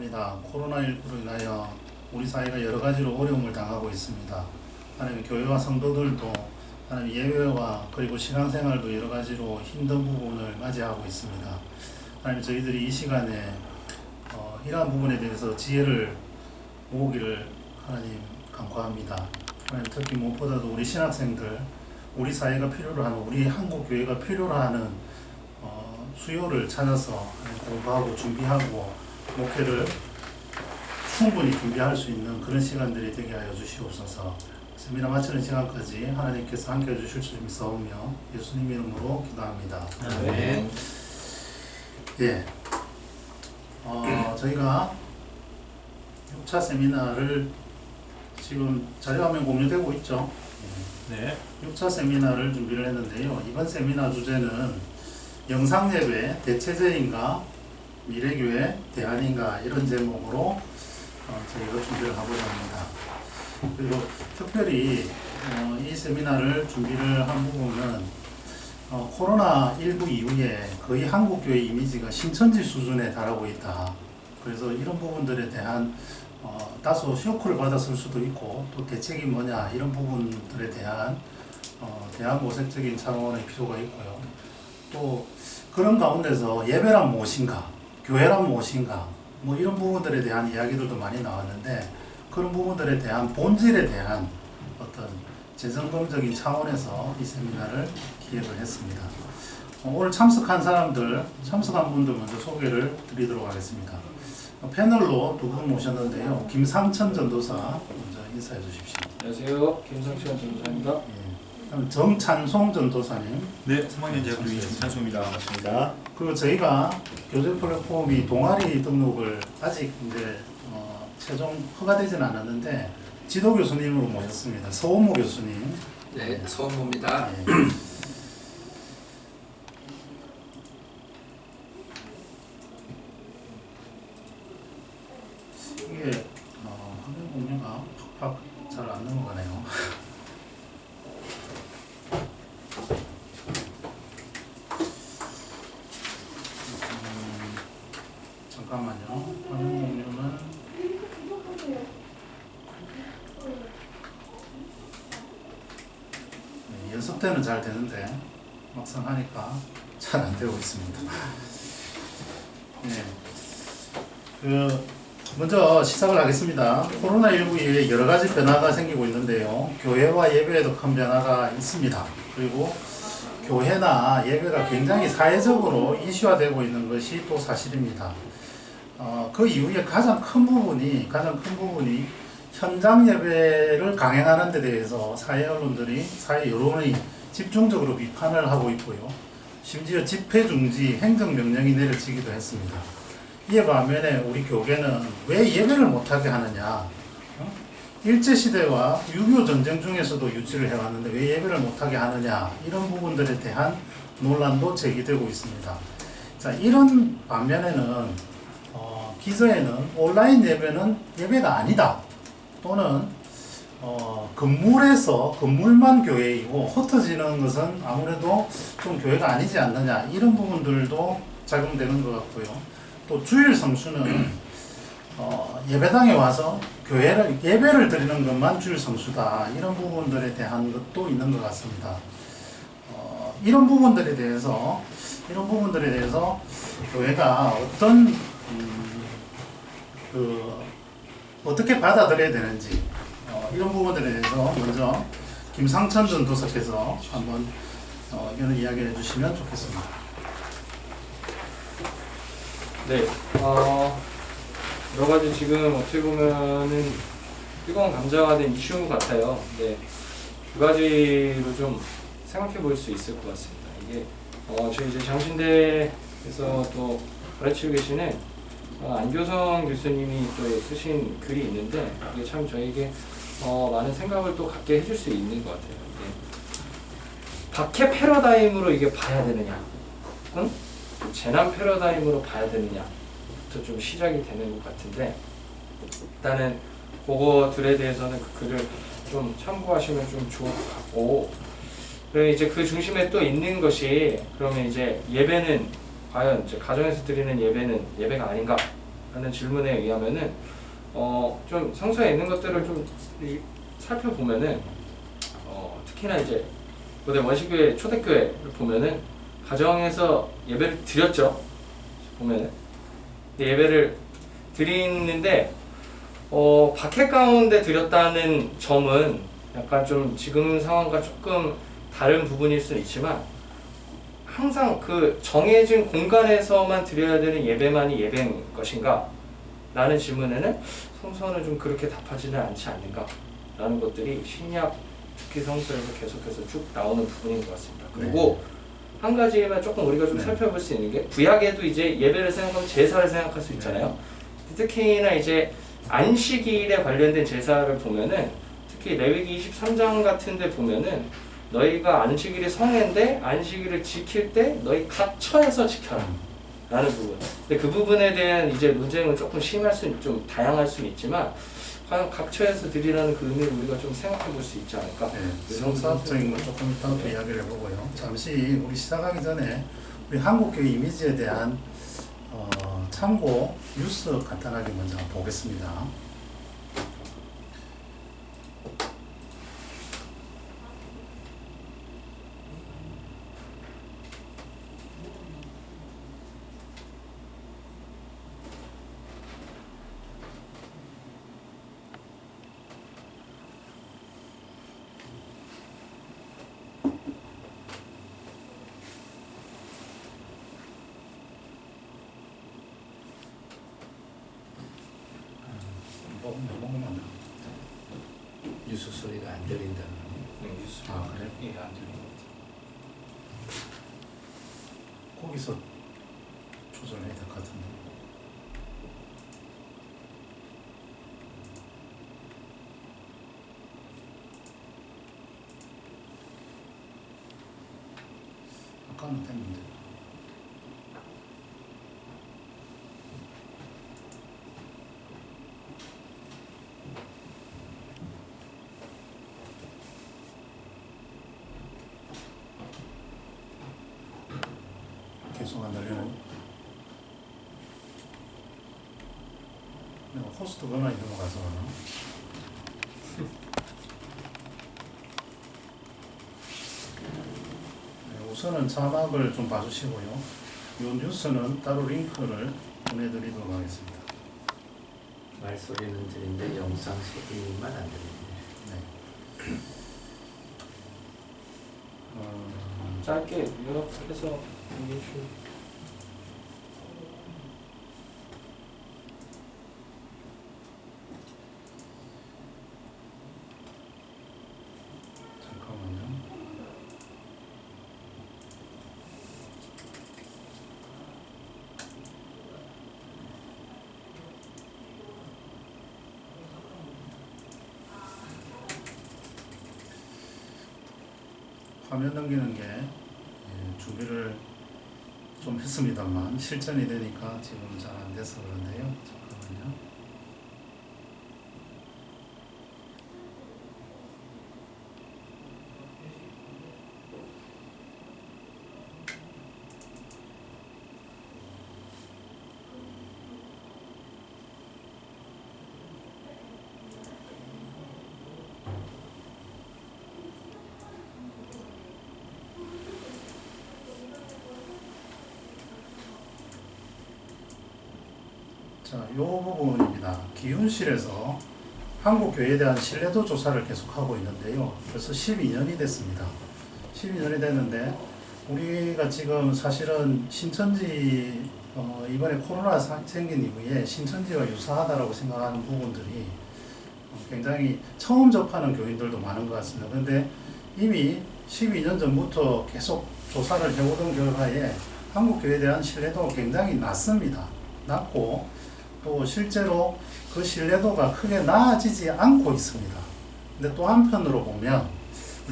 감사합니다. 코로나19로 인하여 우리 사회가 여러 가지로 어려움을 당하고 있습니다. 하나님 교회와 성도들도 하나님 예배와 그리고 신앙생활도 여러 가지로 힘든 부분을 맞이하고 있습니다. 하나님 저희들이 이 시간에 이러한 부분에 대해서 지혜를 모으기를 하나님 간구합니다. 하나님 특히 무엇보다도 우리 신학생들, 우리 사회가 필요로 하는, 우리 한국 교회가 필요로 하는 수요를 찾아서 공부하고 준비하고 목회를 충분히 준비할 수 있는 그런 시간들이 되게 하여 주시옵소서. 세미나 마치는 시간까지 하나님께서 함께 해주실 수 있사오며 예수님 이름으로 기도합니다. 네. 예. 저희가 6차 세미나를 지금 자료화면 공유되고 있죠. 네. 6차 세미나를 준비를 했는데요. 이번 세미나 주제는 영상예배 대체제인가 미래교회 대안인가 이런 제목으로 저희가 준비를 하고자 합니다. 그리고 특별히 이 세미나를 준비를 한 부분은 코로나19 이후에 거의 한국교회 이미지가 신천지 수준에 달하고 있다. 그래서 이런 부분들에 대한 다소 쇼크를 받았을 수도 있고 또 대책이 뭐냐 이런 부분들에 대한 대안 모색적인 차원의 필요가 있고요. 또 그런 가운데서 예배란 무엇인가, 교회란 무엇인가, 뭐 이런 부분들에 대한 이야기들도 많이 나왔는데 그런 부분들에 대한 본질에 대한 어떤 재점검적인 차원에서 이 세미나를 기획을 했습니다. 오늘 참석한 분들 먼저 소개를 드리도록 하겠습니다. 패널로 두 분 모셨는데요. 김상천 전도사 먼저 인사해 주십시오. 안녕하세요. 김상천 전도사입니다. 그럼 정찬송 전도사님. 네, 3학년 재학교인 정찬수입니다. 반갑습니다. 그리고 저희가 교재 플랫폼이 동아리 등록을 아직 이제 최종 허가되지는 않았는데 지도 교수님으로 모셨습니다. 서원모 교수님. 네, 서원모입니다. 네. 이게 화면 공유가 팍팍 잘 안 넘어가네요. 잠깐만요. 화면 공유는 연습 때는 잘 되는데 막상 하니까 잘 안 되고 있습니다. 네. 먼저 시작을 하겠습니다. 코로나19 이후에 여러 가지 변화가 생기고 있는데요. 교회와 예배에도 큰 변화가 있습니다. 그리고 교회나 예배가 굉장히 사회적으로 이슈화되고 있는 것이 또 사실입니다. 그 이후에 가장 큰 부분이 현장 예배를 강행하는 데 대해서 사회 언론들이, 사회 여론이 집중적으로 비판을 하고 있고요. 심지어 집회 중지 행정명령이 내려지기도 했습니다. 이에 반면에 우리 교계는 왜 예배를 못하게 하느냐, 일제시대와 6.25 전쟁 중에서도 유지를 해왔는데 왜 예배를 못하게 하느냐, 이런 부분들에 대한 논란도 제기되고 있습니다. 자, 이런 반면에는 기저에는 온라인 예배는 예배가 아니다, 또는 건물만 교회이고 흩어지는 것은 아무래도 좀 교회가 아니지 않느냐, 이런 부분들도 작용되는 것 같고요. 또 주일 성수는 예배당에 와서 예배를 드리는 것만 주일 성수다, 이런 부분들에 대한 것도 있는 것 같습니다. 이런 부분들에 대해서 교회가 어떻게 받아들여야 되는지, 이런 부분들에 대해서 먼저 김상천 전도사께서 한번 이런 이야기를 해주시면 좋겠습니다. 네. 여러 가지 지금 어떻게 보면은 뜨거운 감자가 된 이슈 같아요. 네. 두 가지로 좀 생각해 볼 수 있을 것 같습니다. 이게 저희 이제 장신대에서 또 가르치고 계시는 안교성 교수님이 또 쓰신 글이 있는데 이게 참 저에게 많은 생각을 또 갖게 해줄 수 있는 것 같아요. 박해 패러다임으로 이게 봐야 되느냐, 응? 재난 패러다임으로 봐야 되느냐부터 좀 시작이 되는 것 같은데, 일단은 그거들에 대해서는 그 글을 좀 참고하시면 좀 좋을 것 같고, 그리고 이제 그 중심에 또 있는 것이, 그러면 이제 예배는 과연 이제 가정에서 드리는 예배는 예배가 아닌가 하는 질문에 의하면은 좀 성서에 있는 것들을 좀 살펴보면은 특히나 이제 고대 원시교회 초대교회를 보면은 가정에서 예배를 드렸죠. 보면은 예배를 드리는데 박해 가운데 드렸다는 점은 약간 좀 지금 상황과 조금 다른 부분일 수는 있지만 항상 그 정해진 공간에서만 드려야 되는 예배만이 예배인 것인가? 라는 질문에는 성서는 좀 그렇게 답하지는 않지 않는가? 라는 것들이 신약 특히 성서에서 계속해서 쭉 나오는 부분인 것 같습니다. 그리고 한 가지만 조금 우리가 좀 살펴볼 수 있는 게 구약에도 이제 예배를 생각하면 제사를 생각할 수 있잖아요. 특히나 이제 안식일에 관련된 제사를 보면은 특히 레위기 23장 같은 데 보면은 너희가 안식일이 성회인데 안식일을 지킬 때 너희 각처에서 지켜라 라는 부분. 근데 그 부분에 대한 이제 논쟁은 조금 심할 수, 좀 다양할 수는 있지만 과연 각처에서 드리라는 그 의미를 우리가 좀 생각해 볼 수 있지 않을까? 성사학적인 건 조금 이따 또 이야기를 해보고요. 잠시 우리 시작하기 전에 우리 한국교회 이미지에 대한 참고 뉴스 간단하게 먼저 보겠습니다. 뉴스 소리가 안 들린다. 뉴스. 그래? 예, 안 들리는 것 같아요. 거기서 조절해야 될 것 같은데. 아까는 됐는데. 계속 안 들리나요? 내가 호스트 번호에 넘어가서 우선은 자막을 좀 봐주시고요. 이 뉴스는 따로 링크를 보내드리도록 하겠습니다. 말소리는 들리는데 영상 소리만 안 들리네. 네. 짧게 요약해서 얘기해 주시면. 잠깐만요. 화면 넘기는 게 준비를 좀 했습니다만 실전이 되니까 지금 잘 안 돼서 그런데요. 잠깐만요. 자, 이 부분입니다. 기훈실에서 한국교회에 대한 신뢰도 조사를 계속하고 있는데요. 벌써 12년이 됐습니다. 12년이 됐는데 우리가 지금 사실은 신천지 이번에 코로나 생긴 이후에 신천지와 유사하다라고 생각하는 부분들이 굉장히 처음 접하는 교인들도 많은 것 같습니다. 그런데 이미 12년 전부터 계속 조사를 해오던 결과에 한국교회에 대한 신뢰도가 굉장히 낮습니다. 낮고 또 실제로 그 신뢰도가 크게 나아지지 않고 있습니다. 근데 또 한편으로 보면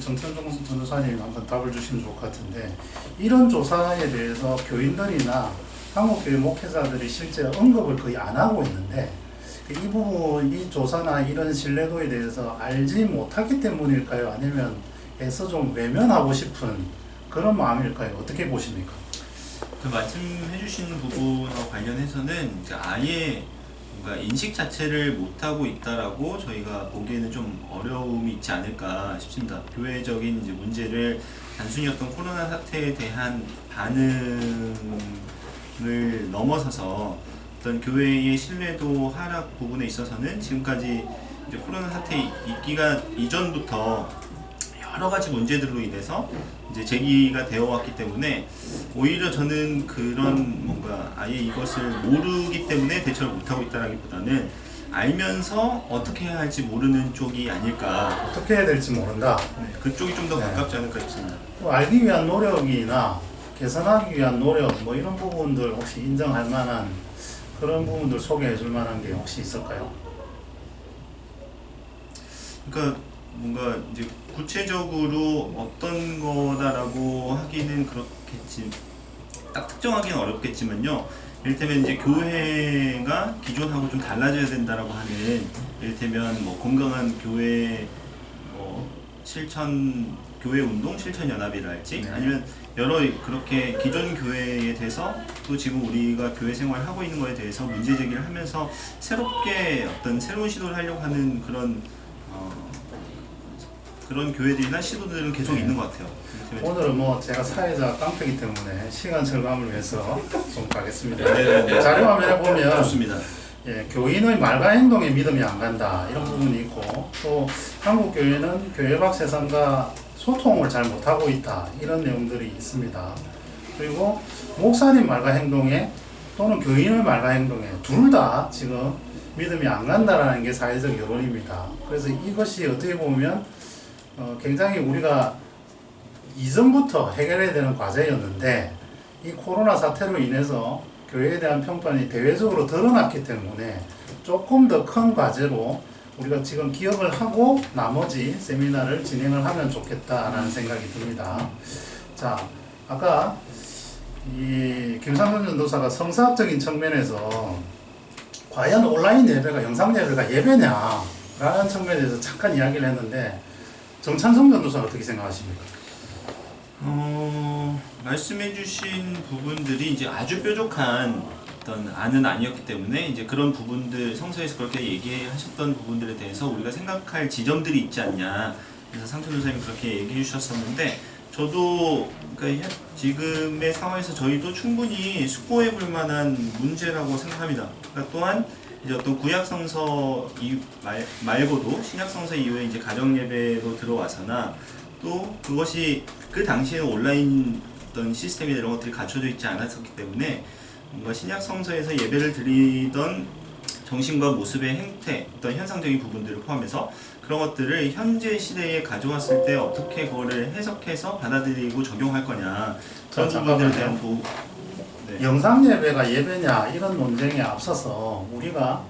정천종 전도사님 한번 답을 주시면 좋을 것 같은데 이런 조사에 대해서 교인들이나 한국교회 목회자들이 실제 언급을 거의 안 하고 있는데 이 부분, 이 조사나 이런 신뢰도에 대해서 알지 못하기 때문일까요? 아니면 애써 좀 외면하고 싶은 그런 마음일까요? 어떻게 보십니까? 그 말씀해주신 부분과 관련해서는 이제 아예 뭔가 인식 자체를 못하고 있다라고 저희가 보기에는 좀 어려움이 있지 않을까 싶습니다. 교회적인 이제 문제를 단순히 어떤 코로나 사태에 대한 반응을 넘어서서 어떤 교회의 신뢰도 하락 부분에 있어서는 지금까지 이제 코로나 사태 있기가 이전부터 여러 가지 문제들로 인해서 이제 제기가 되어 왔기 때문에 오히려 저는 그런 뭔가 아예 이것을 모르기 때문에 대처를 못하고 있다라기보다는 알면서 어떻게 해야 할지 모르는 쪽이 아닐까. 어떻게 해야 될지 모른다. 네, 그쪽이 좀 더 네. 가깝지 않을까 싶습니다. 또 알기 위한 노력이나 개선하기 위한 노력 뭐 이런 부분들 혹시 인정할 만한 그런 부분들 소개해 줄 만한 게 혹시 있을까요? 그러니까 뭔가 이제 구체적으로 어떤 거다라고 하기는 그렇겠지, 딱 특정하기는 어렵겠지만요. 이를테면 이제 교회가 기존하고 좀 달라져야 된다라고 하는, 이를테면 뭐 건강한 교회 실천 교회 운동 실천 연합이랄지, 네. 아니면 여러 그렇게 기존 교회에 대해서 또 지금 우리가 교회 생활을 하고 있는 거에 대해서 문제 제기를 하면서 새롭게 어떤 새로운 시도를 하려고 하는 그런 교회들이나 시도들은 계속 네. 있는 것 같아요. 오늘은 뭐 제가 사회자 깡패기 때문에 시간 절감을 위해서 좀 가겠습니다. 네. 자료 화면에 보면 좋습니다. 예, 교인의 말과 행동에 믿음이 안 간다 이런 부분이 있고, 또 한국 교회는 교회학 세상과 소통을 잘 못하고 있다 이런 내용들이 있습니다. 그리고 목사님 말과 행동에 또는 교인의 말과 행동에 둘 다 지금 믿음이 안 간다라는 게 사회적 여론입니다. 그래서 이것이 어떻게 보면 굉장히 우리가 이전부터 해결해야 되는 과제였는데, 이 코로나 사태로 인해서 교회에 대한 평판이 대외적으로 드러났기 때문에 조금 더 큰 과제로 우리가 지금 기억을 하고 나머지 세미나를 진행을 하면 좋겠다라는 생각이 듭니다. 자, 아까 이 김상준 전도사가 성사학적인 측면에서 과연 온라인 예배가 영상 예배가 예배냐라는 측면에서 잠깐 이야기를 했는데, 정찬성 전도사는 어떻게 생각하십니까? 말씀해주신 부분들이 이제 아주 뾰족한 어떤 안은 아니었기 때문에 이제 그런 부분들, 성서에서 그렇게 얘기하셨던 부분들에 대해서 우리가 생각할 지점들이 있지 않냐, 그래서 상철 교사님이 그렇게 얘기해 주셨었는데, 저도 그러니까 지금의 상황에서 저희도 충분히 숙고해 볼 만한 문제라고 생각합니다. 그러니까 또한 이제 어떤 구약 성서 말고도 신약 성서 이후에 이제 가정 예배로 들어와서나, 또 그것이 그 당시에는 온라인 어떤 시스템이나 이런 것들이 갖춰져 있지 않았었기 때문에 뭔가 신약 성서에서 예배를 드리던 정신과 모습의 행태, 어떤 현상적인 부분들을 포함해서 그런 것들을 현재 시대에 가져왔을 때 어떻게 그거를 해석해서 받아들이고 적용할 거냐, 그런 부분들에 대한 네. 영상 예배가 예배냐 이런 논쟁에 앞서서 우리가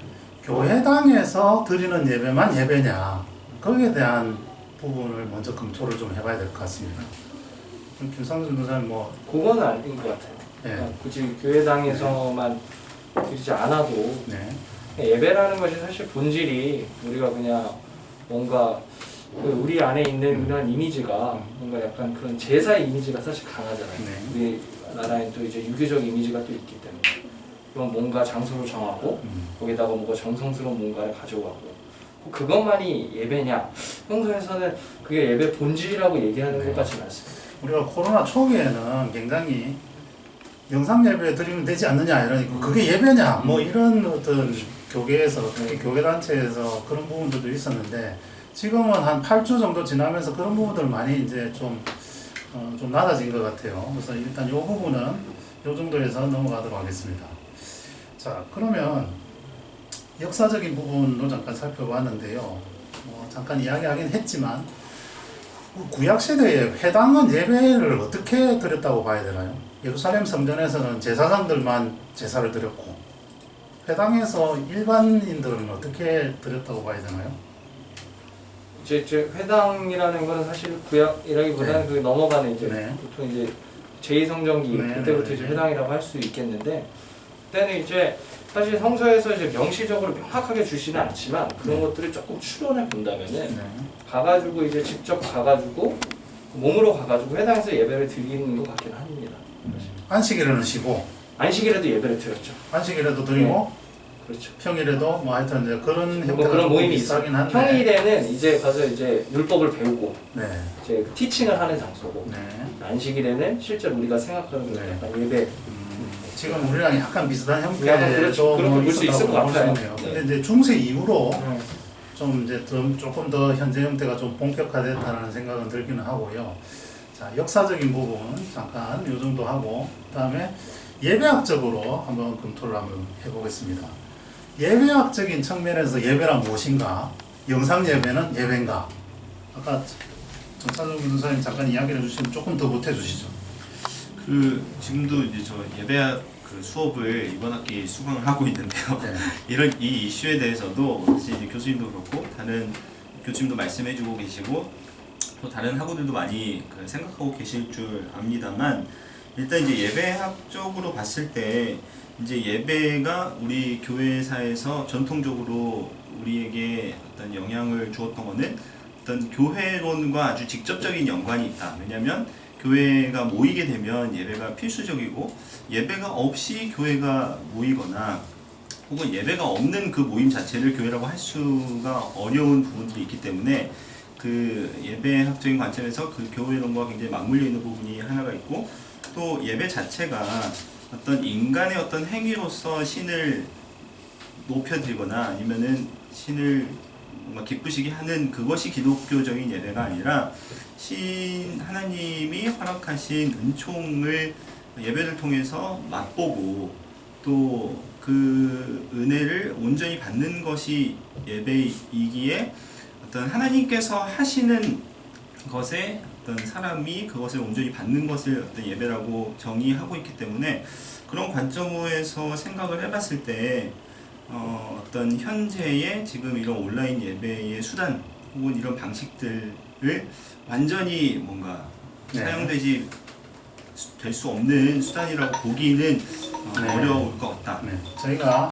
교회당에서 드리는 예배만 예배냐, 거기에 대한 부분을 먼저 검토를 좀 해봐야 될 것 같습니다. 김상준 도사님 뭐 그건 아닌 것 같아요. 네. 굳이 교회당에서만 드리지 않아도 네. 예배라는 것이 사실 본질이 우리가 그냥 뭔가 우리 안에 있는 그런 이미지가 뭔가 약간 그런 제사의 이미지가 사실 강하잖아요. 네. 우리나라엔 또 이제 유교적 이미지가 또 있기 때문에 그럼 뭔가 장소를 정하고 거기다가 뭔가 정성스러운 뭔가를 가져가고 그것만이 예배냐? 성서에서는 그게 예배 본질이라고 얘기하는 네. 것 같지는 않습니다. 우리가 코로나 초기에는 굉장히 영상 예배 드리면 되지 않느냐 이러니까 그게 예배냐 뭐 이런 어떤 교계에서, 특히 교계단체에서 그런 부분들도 있었는데, 지금은 한 8주 정도 지나면서 그런 부분들 많이 이제 좀 낮아진 것 같아요. 그래서 일단 이 부분은 이 정도에서 넘어가도록 하겠습니다. 자, 그러면 역사적인 부분도 잠깐 살펴봤는데요. 잠깐 이야기하긴 했지만, 구약시대에 회당은 예배를 어떻게 드렸다고 봐야 되나요? 예루살렘 성전에서는 제사장들만 제사를 드렸고, 회당에서 일반인들은 어떻게 드렸다고 봐야 되나요? 이제 회당이라는 거는 사실 구약이라기보다는 네. 그 넘어가는 이제 네. 보통 이제 제2성전기 네, 그때부터 네, 이제 네. 회당이라고 할 수 있겠는데, 그때는 이제 사실 성서에서 이제 명시적으로 명확하게 주시는 않지만 그런 네. 것들을 조금 추론해 본다면은 네. 가가지고 이제 직접 가가지고 몸으로 가가지고 회당에서 예배를 드리는 것 같긴 합니다. 안식일에는 쉬고 안식일에도 예배를 드렸죠. 안식일에도 드리고 그렇죠. 평일에도 뭐 하여튼 이제 그런 형태가 뭐 그런 좀 모임이 비슷하긴 있어요. 한데. 평일에는 이제 가서 이제 율법을 배우고 네. 이제 티칭을 하는 장소고 네. 안식일에는 실제로 우리가 생각하는 네. 약간 예배. 지금 우리랑 약간 비슷한 약간 형태도 그렇죠. 그렇게 뭐 볼 수 있을 있었다고 것 볼 수 같아요. 있네요. 네. 근데 이제 중세 이후로 네. 좀 이제 조금 더 현재 형태가 좀 본격화됐다는 생각은 들기는 하고요. 자, 역사적인 부분 잠깐 요 정도 하고 그다음에 예배학적으로 한번 검토를 한번 해보겠습니다. 예배학적인 측면에서 예배란 무엇인가? 영상 예배는 예배인가? 아까 정찬종 변호사님 잠깐 이야기를 해주시면 조금 더 보태주시죠. 그 지금도 이제 저 예배학 그 수업을 이번 학기 수강을 하고 있는데요. 네. 이런 이 이슈에 대해서도 사실 이제 교수님도 그렇고 다른 교수님도 말씀해주고 계시고 또 다른 학우들도 많이 그 생각하고 계실 줄 압니다만 일단 이제 예배학적으로 봤을 때 이제 예배가 우리 교회사에서 전통적으로 우리에게 어떤 영향을 주었던 거는 어떤 교회론과 아주 직접적인 연관이 있다. 왜냐하면 교회가 모이게 되면 예배가 필수적이고 예배가 없이 교회가 모이거나 혹은 예배가 없는 그 모임 자체를 교회라고 할 수가 어려운 부분들이 있기 때문에 그 예배학적인 관점에서 그 교회론과 굉장히 맞물려 있는 부분이 하나가 있고 또 예배 자체가 어떤 인간의 어떤 행위로서 신을 높여드리거나 아니면은 신을 뭔가 기쁘시게 하는 그것이 기독교적인 예배가 아니라 하나님이 허락하신 은총을 예배를 통해서 맛보고 또 그 은혜를 온전히 받는 것이 예배이기에 어떤 하나님께서 하시는 것에 어떤 사람이 그것을 온전히 받는 것을 어떤 예배라고 정의하고 있기 때문에 그런 관점에서 생각을 해봤을 때 어떤 현재의 지금 이런 온라인 예배의 수단 혹은 이런 방식들을 완전히 뭔가 네. 사용되지 될 수 없는 수단이라고 보기는 네. 어려울 것 같다. 네. 저희가